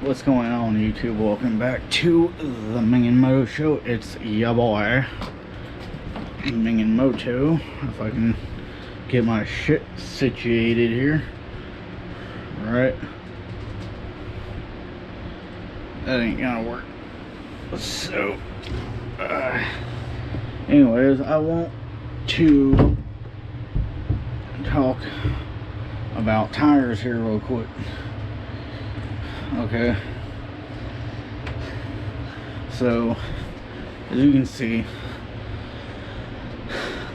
What's going on, YouTube? Welcome back to the Ming & Mo Show. It's ya boy, Ming & Moto. If I can get my shit situated here. Right. That ain't gonna work. So, anyways, I want to talk about tires here real quick. Okay, so as you can see,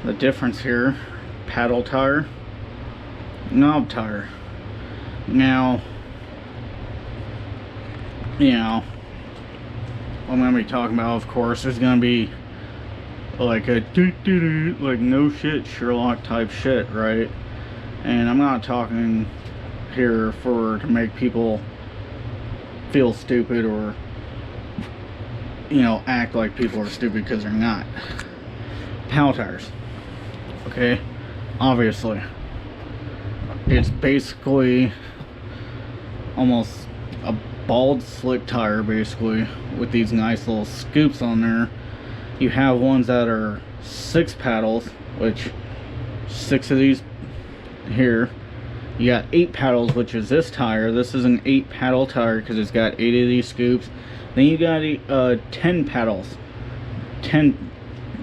the difference here: paddle tire, knob tire. Now, you know what I'm gonna be talking about. Of course, there's gonna be like a like no shit Sherlock type shit, right? And I'm not talking here to make people feel stupid or, you know, act like people are stupid, because they're not. Paddle tires, okay, obviously it's basically almost a bald slick tire, basically, with these nice little scoops on there. You have ones that are 6 paddles, which 6 of these here. You got 8 paddles, which is this tire. This is an 8 paddle tire because it's got 8 of these scoops. Then you got 10 paddles, 10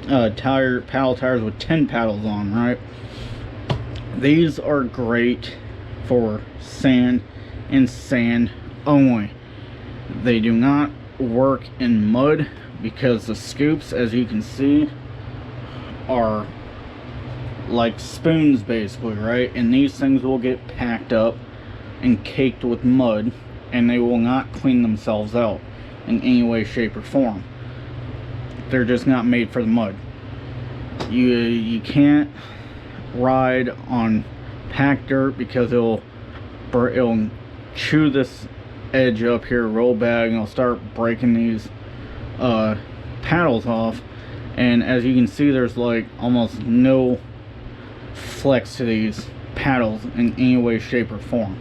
paddle tires with 10 paddles on, right? These are great for sand and sand only. They do not work in mud because the scoops, as you can see, are like spoons basically, right? And these things will get packed up and caked with mud, and they will not clean themselves out in any way, shape, or form. They're just not made for the mud. You can't ride on packed dirt because it'll chew this edge up here real bad, and it'll start breaking these paddles off. And as you can see, there's like almost no flex to these paddles in any way, shape, or form.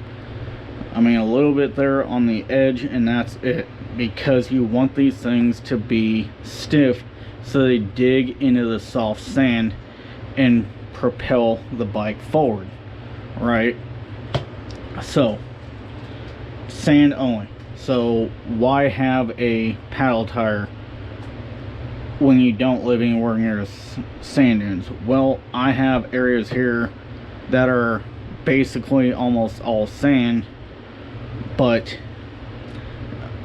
I mean, a little bit there on the edge, and that's it, because you want these things to be stiff so they dig into the soft sand and propel the bike forward, right? So sand only. So why have a paddle tire when you don't live anywhere near sand dunes? Well, I have areas here that are basically almost all sand, but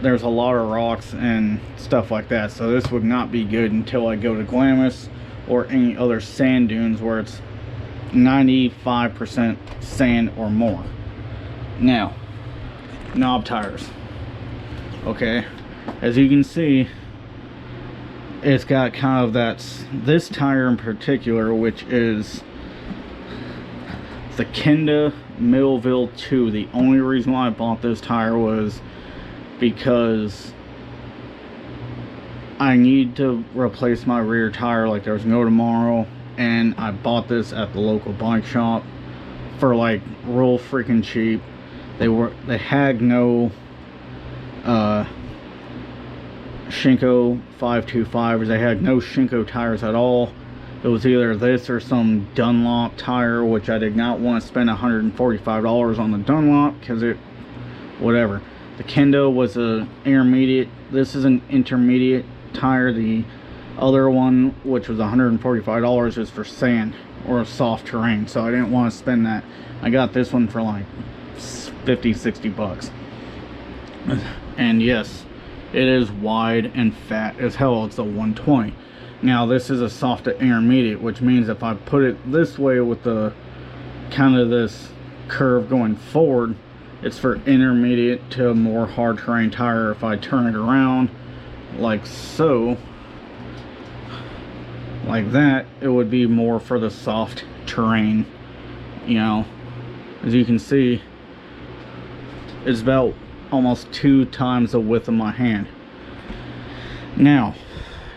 there's a lot of rocks and stuff like that. So this would not be good until I go to Glamis or any other sand dunes where it's 95% sand or more. Now, knob tires. Okay, as you can see, it's got kind of this tire in particular, which is the Kenda Millville 2. The only reason why I bought this tire was because I need to replace my rear tire like there's no tomorrow, and I bought this at the local bike shop for like real freaking cheap. They had no Shinko 525s. They had no Shinko tires at all. It was either this or some Dunlop tire, which I did not want to spend $145 on the Dunlop because whatever. The Kendo was a intermediate. This is an intermediate tire. The other one, which was $145, is for sand or soft terrain, so I didn't want to spend that. I got this one for like 50-60 bucks. And yes, it is wide and fat as hell. It's a 120. Now this is a soft intermediate, which means if I put it this way with the kind of this curve going forward, it's for intermediate to more hard terrain tire. If I turn it around like so, like that, it would be more for the soft terrain. You know, as you can see, it's about almost 2 times the width of my hand. Now,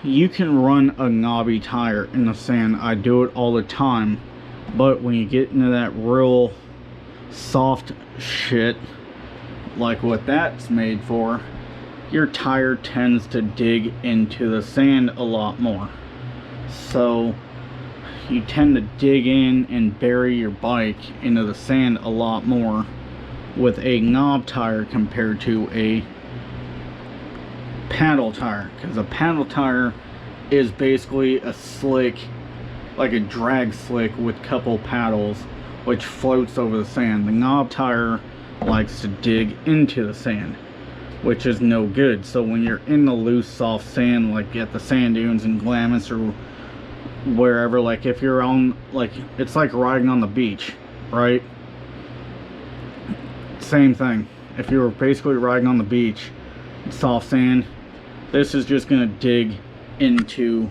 you can run a knobby tire in the sand. I do it all the time, but when you get into that real soft shit like what that's made for, your tire tends to dig into the sand a lot more. So you tend to dig in and bury your bike into the sand a lot more with a knob tire compared to a paddle tire, because a paddle tire is basically a slick, like a drag slick with couple paddles, which floats over the sand. The knob tire likes to dig into the sand, which is no good. So when you're in the loose soft sand, like at the sand dunes in Glamis or wherever, like if you're on, like, it's like riding on the beach, right? Same thing. If you were basically riding on the beach, soft sand, this is just gonna dig into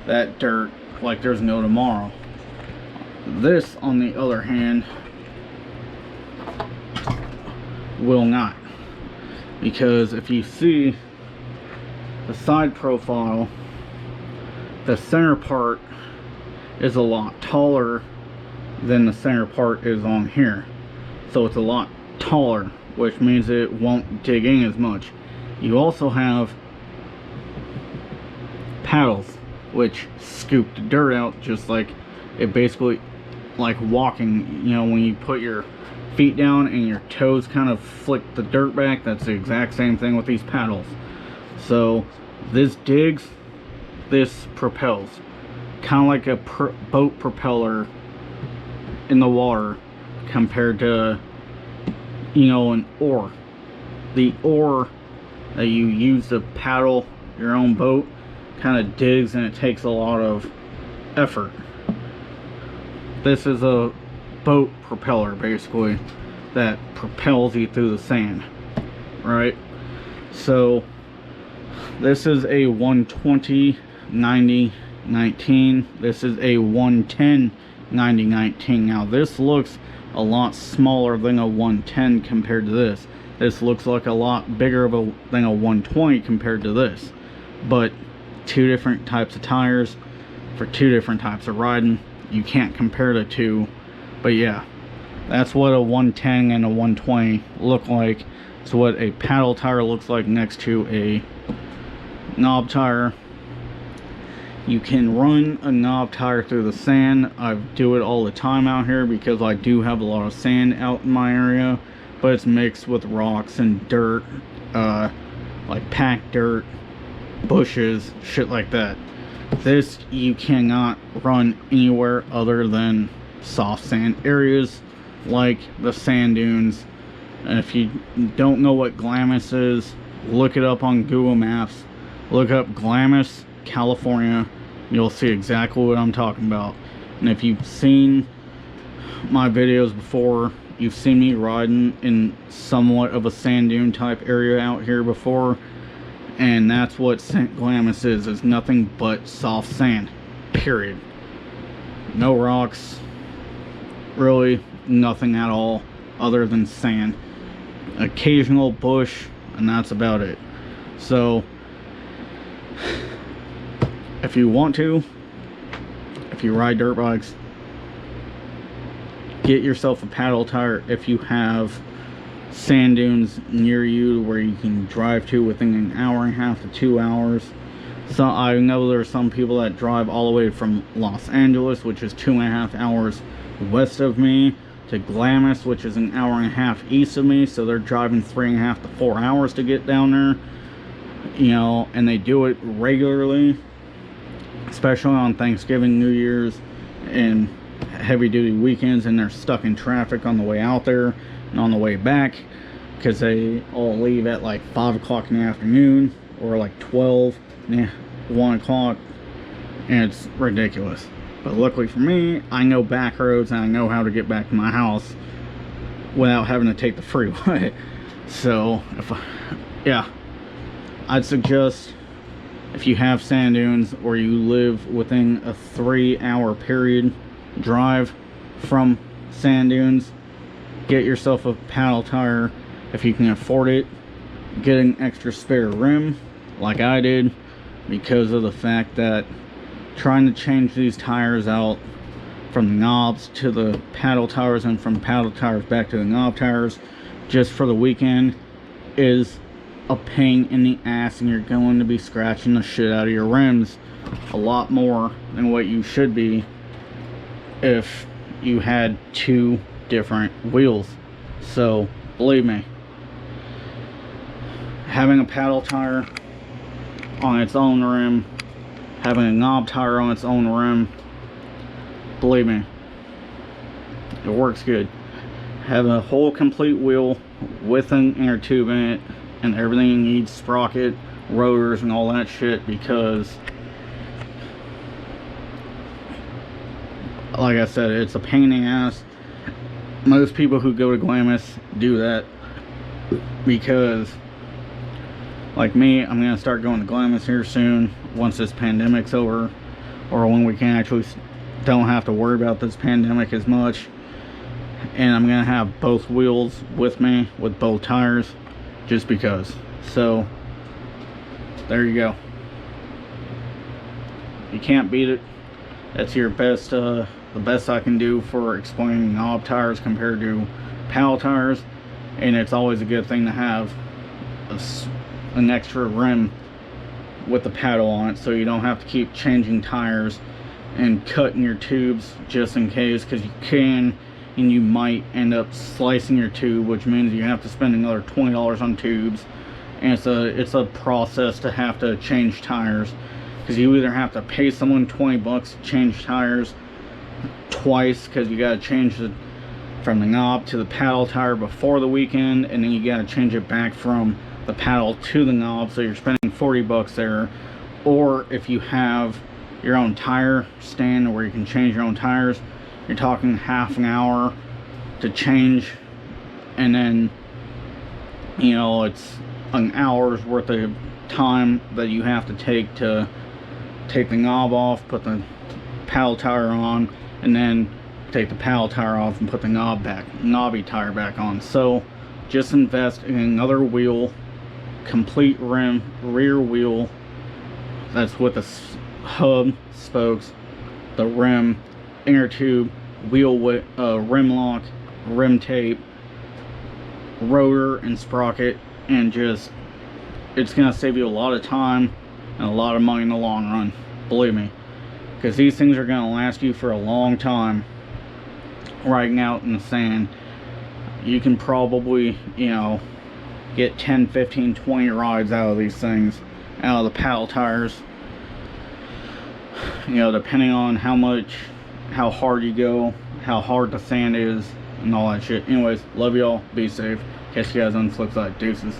that dirt like there's no tomorrow. This, on the other hand, will not, because if you see the side profile, the center part is a lot taller than the center part is on here. So it's a lot taller, which means it won't dig in as much. You also have paddles which scoop the dirt out, just like it basically, like walking, you know, when you put your feet down and your toes kind of flick the dirt back, that's the exact same thing with these paddles. So this digs, this propels, kind of like a boat propeller in the water compared to, you know, an oar. The oar that you use to paddle your own boat kind of digs, and it takes a lot of effort. This is a boat propeller basically that propels you through the sand, right? So this is a 120 90 19. This is a 110 90 19. Now this looks a lot smaller than a 110 compared to this. This looks like a lot bigger of than a 120 compared to this. But two different types of tires for two different types of riding. You can't compare the two. But yeah, that's what a 110 and a 120 look like. It's what a paddle tire looks like next to a knob tire. You can run a knob tire through the sand. I do it all the time out here because I do have a lot of sand out in my area, but it's mixed with rocks and dirt, like packed dirt, bushes, shit like that. This you cannot run anywhere other than soft sand areas like the sand dunes. And if you don't know what Glamis is, look it up on Google Maps. Look up Glamis, California. You'll see exactly what I'm talking about. And if you've seen my videos before, you've seen me riding in somewhat of a sand dune type area out here before. And that's what St. Glamis is. It's nothing but soft sand, period. No rocks, really nothing at all other than sand. Occasional bush, and that's about it. So if you want to, if you ride dirt bikes, get yourself a paddle tire if you have sand dunes near you where you can drive to within an hour and a half to 2 hours. So I know there are some people that drive all the way from Los Angeles, which is 2.5 hours west of me, to Glamis, which is an hour and a half east of me. So they're driving 3.5 to 4 hours to get down there, you know, and they do it regularly, especially on Thanksgiving, New Year's, and heavy duty weekends, and they're stuck in traffic on the way out there and on the way back because they all leave at like 5 o'clock in the afternoon or like 12, 1 o'clock, and it's ridiculous. But luckily for me, I know back roads and I know how to get back to my house without having to take the freeway. So yeah, I'd suggest, if you have sand dunes or you live within a 3-hour period drive from sand dunes, get yourself a paddle tire if you can afford it. Get an extra spare rim like I did, because of the fact that trying to change these tires out from the knobs to the paddle tires and from paddle tires back to the knob tires just for the weekend is a pain in the ass, and you're going to be scratching the shit out of your rims a lot more than what you should be if you had 2 different wheels. So believe me, having a paddle tire on its own rim, having a knob tire on its own rim, believe me, it works good. Having a whole complete wheel with an inner tube in it and everything you need, sprocket, rotors, and all that shit, because like I said, it's a pain in the ass. Most people who go to Glamis do that because, like me, I'm going to start going to Glamis here soon once this pandemic's over, or when we can actually don't have to worry about this pandemic as much. And I'm going to have both wheels with me with both tires just because. So there you go. You can't beat it. That's your best, the best I can do for explaining knob tires compared to paddle tires. And it's always a good thing to have an extra rim with the paddle on it, so you don't have to keep changing tires and cutting your tubes just in case, because you can and you might end up slicing your tube, which means you have to spend another $20 on tubes. And it's a process to have to change tires, because you either have to pay someone 20 bucks to change tires twice, because you got to change it from the knob to the paddle tire before the weekend, and then you got to change it back from the paddle to the knob, so you're spending 40 bucks there. Or if you have your own tire stand where you can change your own tires, you're talking half an hour to change, and then, you know, it's an hour's worth of time that you have to take the knob off, put the paddle tire on, and then take the paddle tire off and put the knobby tire back on. So just invest in another wheel, complete rim, rear wheel, that's with the hub, spokes, the rim, inner tube, wheel with rim lock, rim tape, rotor, and sprocket, and just, it's gonna save you a lot of time and a lot of money in the long run, believe me, because these things are gonna last you for a long time. Riding out in the sand, you can probably, you know, get 10, 15, 20 rides out of these things, out of the paddle tires, you know, depending on how hard you go, how hard the sand is, and all that shit. Anyways, love y'all, be safe, catch you guys on the flip side, deuces.